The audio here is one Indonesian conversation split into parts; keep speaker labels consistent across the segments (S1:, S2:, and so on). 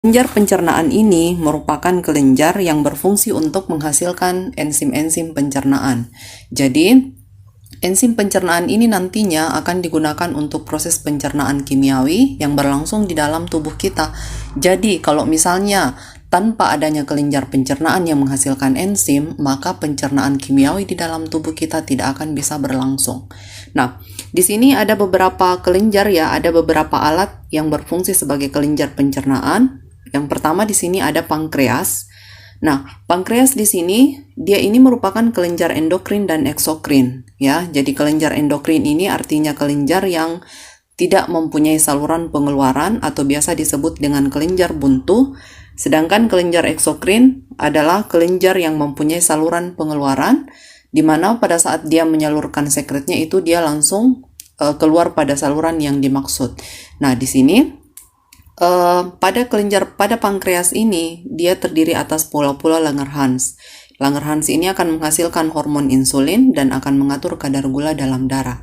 S1: Kelenjar pencernaan ini merupakan kelenjar yang berfungsi untuk menghasilkan enzim-enzim pencernaan. Jadi, enzim pencernaan ini nantinya akan digunakan untuk proses pencernaan kimiawi yang berlangsung di dalam tubuh kita. Jadi, kalau misalnya tanpa adanya kelenjar pencernaan yang menghasilkan enzim, maka pencernaan kimiawi di dalam tubuh kita tidak akan bisa berlangsung. Nah, di sini ada beberapa kelenjar ya, ada beberapa alat yang berfungsi sebagai kelenjar pencernaan. Yang pertama di sini ada pankreas. Nah, pankreas di sini dia ini merupakan kelenjar endokrin dan eksokrin ya. Jadi kelenjar endokrin ini artinya kelenjar yang tidak mempunyai saluran pengeluaran atau biasa disebut dengan kelenjar buntu. Sedangkan kelenjar eksokrin adalah kelenjar yang mempunyai saluran pengeluaran di mana pada saat dia menyalurkan sekretnya itu dia langsung keluar pada saluran yang dimaksud. Nah, di sini pada pankreas ini dia terdiri atas pola-pola Langerhans. Langerhans ini akan menghasilkan hormon insulin dan akan mengatur kadar gula dalam darah.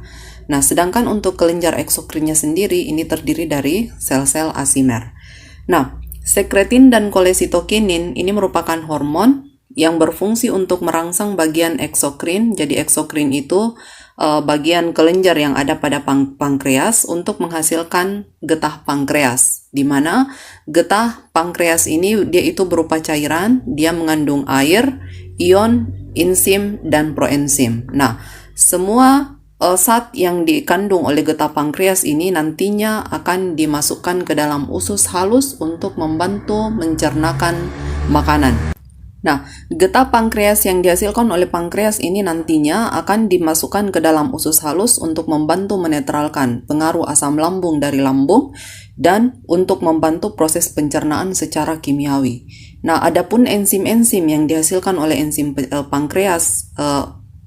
S1: Nah, sedangkan untuk kelenjar eksokrinnya sendiri ini terdiri dari sel-sel asimer. Nah, sekretin dan kolesitokinin ini merupakan hormon yang berfungsi untuk merangsang bagian eksokrin. Jadi eksokrin itu bagian kelenjar yang ada pada pankreas untuk menghasilkan getah pankreas, di mana getah pankreas ini dia itu berupa cairan, dia mengandung air, ion, enzim, dan proenzim. Nah, semua zat yang dikandung oleh getah pankreas ini nantinya akan dimasukkan ke dalam usus halus untuk membantu mencernakan makanan. Nah, getah pankreas yang dihasilkan oleh pankreas ini nantinya akan dimasukkan ke dalam usus halus untuk membantu menetralkan pengaruh asam lambung dari lambung dan untuk membantu proses pencernaan secara kimiawi. Nah, adapun enzim-enzim yang dihasilkan oleh enzim pankreas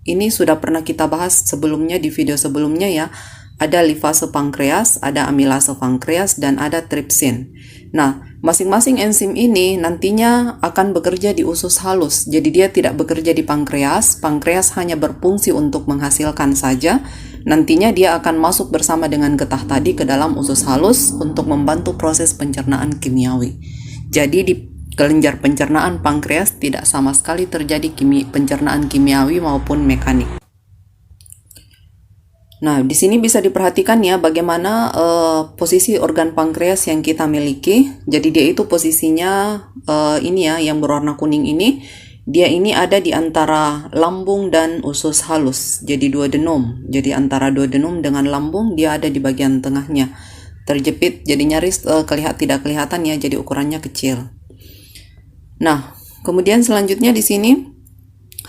S1: ini sudah pernah kita bahas sebelumnya di video sebelumnya ya. Ada lipase pankreas, ada amilase pankreas, dan ada tripsin. Nah, masing-masing enzim ini nantinya akan bekerja di usus halus. Jadi dia tidak bekerja di pankreas. Pankreas hanya berfungsi untuk menghasilkan saja. Nantinya dia akan masuk bersama dengan getah tadi ke dalam usus halus untuk membantu proses pencernaan kimiawi. Jadi di kelenjar pencernaan pankreas tidak sama sekali terjadi pencernaan kimiawi maupun mekanik. Nah, di sini bisa diperhatikan ya bagaimana posisi organ pankreas yang kita miliki. Jadi dia itu posisinya ini ya, yang berwarna kuning ini. Dia ini ada di antara lambung dan usus halus. Jadi duodenum. Jadi antara duodenum dengan lambung dia ada di bagian tengahnya. Terjepit, jadi nyaris tidak kelihatan ya, jadi ukurannya kecil. Nah, kemudian selanjutnya di sini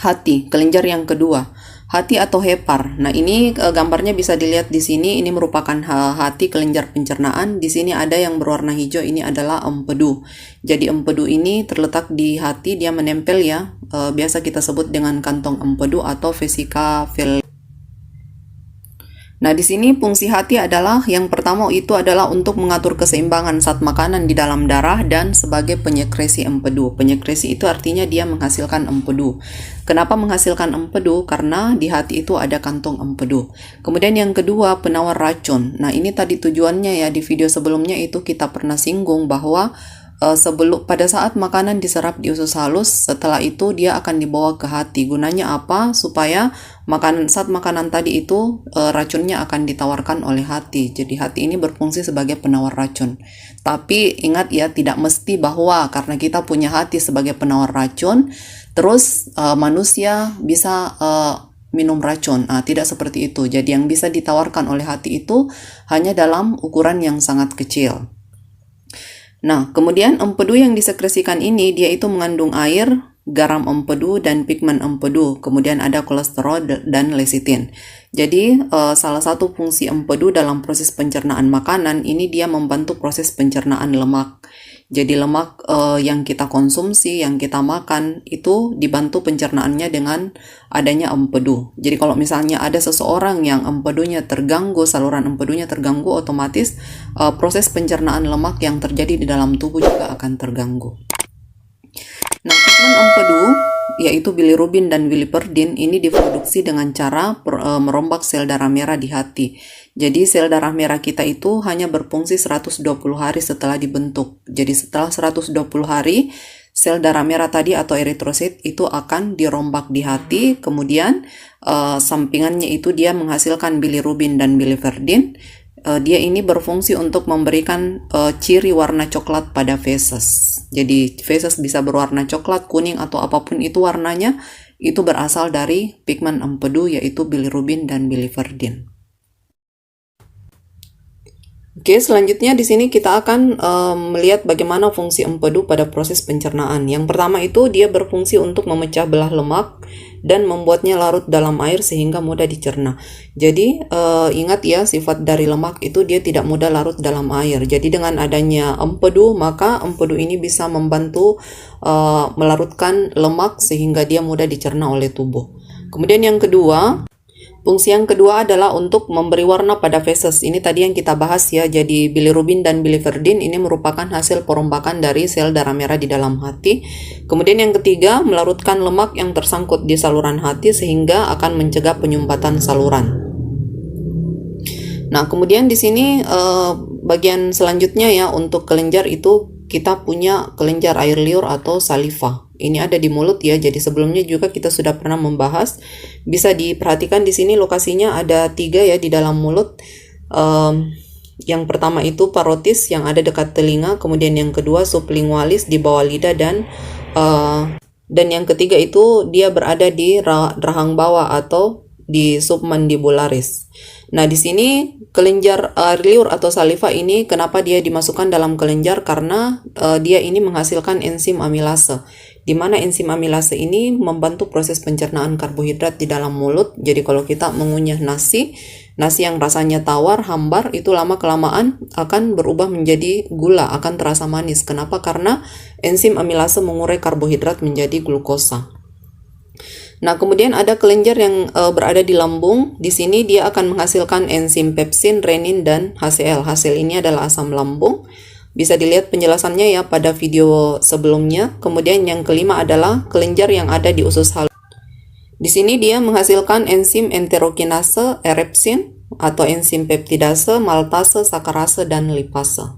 S1: hati, kelenjar yang kedua. Hati atau hepar. Nah, ini gambarnya bisa dilihat di sini. Ini merupakan hati kelenjar pencernaan. Di sini ada yang berwarna hijau. Ini adalah empedu. Jadi empedu ini terletak di hati, dia menempel ya. Biasa kita sebut dengan kantong empedu atau vesika vel. Nah, di sini fungsi hati adalah yang pertama itu adalah untuk mengatur keseimbangan zat makanan di dalam darah dan sebagai penyekresi empedu. Penyekresi itu artinya dia menghasilkan empedu. Kenapa menghasilkan empedu? Karena di hati itu ada kantong empedu. Kemudian yang kedua, penawar racun. Nah, ini tadi tujuannya ya, di video sebelumnya itu kita pernah singgung bahwa pada saat makanan diserap di usus halus, setelah itu dia akan dibawa ke hati. Gunanya apa? Supaya saat makanan tadi itu racunnya akan ditawarkan oleh hati. Jadi hati ini berfungsi sebagai penawar racun. Tapi ingat ya, tidak mesti bahwa karena kita punya hati sebagai penawar racun, terus manusia bisa minum racun. Tidak seperti itu. Jadi yang bisa ditawarkan oleh hati itu hanya dalam ukuran yang sangat kecil. Nah, kemudian empedu yang disekresikan ini dia itu mengandung air, garam empedu, dan pigmen empedu. Kemudian ada kolesterol dan lecitin. Jadi, salah satu fungsi empedu dalam proses pencernaan makanan ini dia membantu proses pencernaan lemak. Jadi lemak yang kita konsumsi, yang kita makan itu dibantu pencernaannya dengan adanya empedu. Jadi kalau misalnya ada seseorang yang empedunya terganggu, saluran empedunya terganggu, otomatis proses pencernaan lemak yang terjadi di dalam tubuh juga akan terganggu. Nah, pigmen empedu yaitu bilirubin dan biliverdin, ini diproduksi dengan cara merombak sel darah merah di hati. Jadi sel darah merah kita itu hanya berfungsi 120 hari setelah dibentuk. Jadi setelah 120 hari, sel darah merah tadi atau eritrosit itu akan dirombak di hati, kemudian sampingannya itu dia menghasilkan bilirubin dan biliverdin. Dia ini berfungsi untuk memberikan ciri warna coklat pada feses. Jadi feses bisa berwarna coklat, kuning, atau apapun itu warnanya, itu berasal dari pigmen empedu yaitu bilirubin dan biliverdin. Oke, selanjutnya di sini kita akan melihat bagaimana fungsi empedu pada proses pencernaan. Yang pertama itu dia berfungsi untuk memecah belah lemak dan membuatnya larut dalam air sehingga mudah dicerna. Jadi ingat ya, sifat dari lemak itu dia tidak mudah larut dalam air. Jadi dengan adanya empedu, maka empedu ini bisa membantu melarutkan lemak sehingga dia mudah dicerna oleh tubuh. Kemudian yang kedua, fungsi yang kedua adalah untuk memberi warna pada feses. Ini tadi yang kita bahas ya. Jadi bilirubin dan biliverdin ini merupakan hasil perombakan dari sel darah merah di dalam hati. Kemudian yang ketiga, melarutkan lemak yang tersangkut di saluran hati sehingga akan mencegah penyumbatan saluran. Nah, kemudian di sini bagian selanjutnya ya, untuk kelenjar itu kita punya kelenjar air liur atau saliva. Ini ada di mulut ya. Jadi sebelumnya juga kita sudah pernah membahas. Bisa diperhatikan di sini lokasinya ada 3 ya di dalam mulut. Yang pertama itu parotis yang ada dekat telinga, kemudian yang kedua sublingualis di bawah lidah, dan yang ketiga itu dia berada di rahang bawah atau di submandibularis. Nah, di sini kelenjar air liur atau saliva ini kenapa dia dimasukkan dalam kelenjar? Karena dia ini menghasilkan enzim amilase, di mana enzim amilase ini membantu proses pencernaan karbohidrat di dalam mulut. Jadi kalau kita mengunyah nasi yang rasanya tawar, hambar, itu lama-kelamaan akan berubah menjadi gula, akan terasa manis. Kenapa? Karena enzim amilase mengurai karbohidrat menjadi glukosa. Nah, kemudian ada kelenjar yang berada di lambung. Di sini dia akan menghasilkan enzim pepsin, renin, dan HCl. HCl ini adalah asam lambung. Bisa dilihat penjelasannya ya pada video sebelumnya. Kemudian yang kelima adalah kelenjar yang ada di usus halus. Di sini dia menghasilkan enzim enterokinase, erepsin, atau enzim peptidase, maltase, sakarase, dan lipase.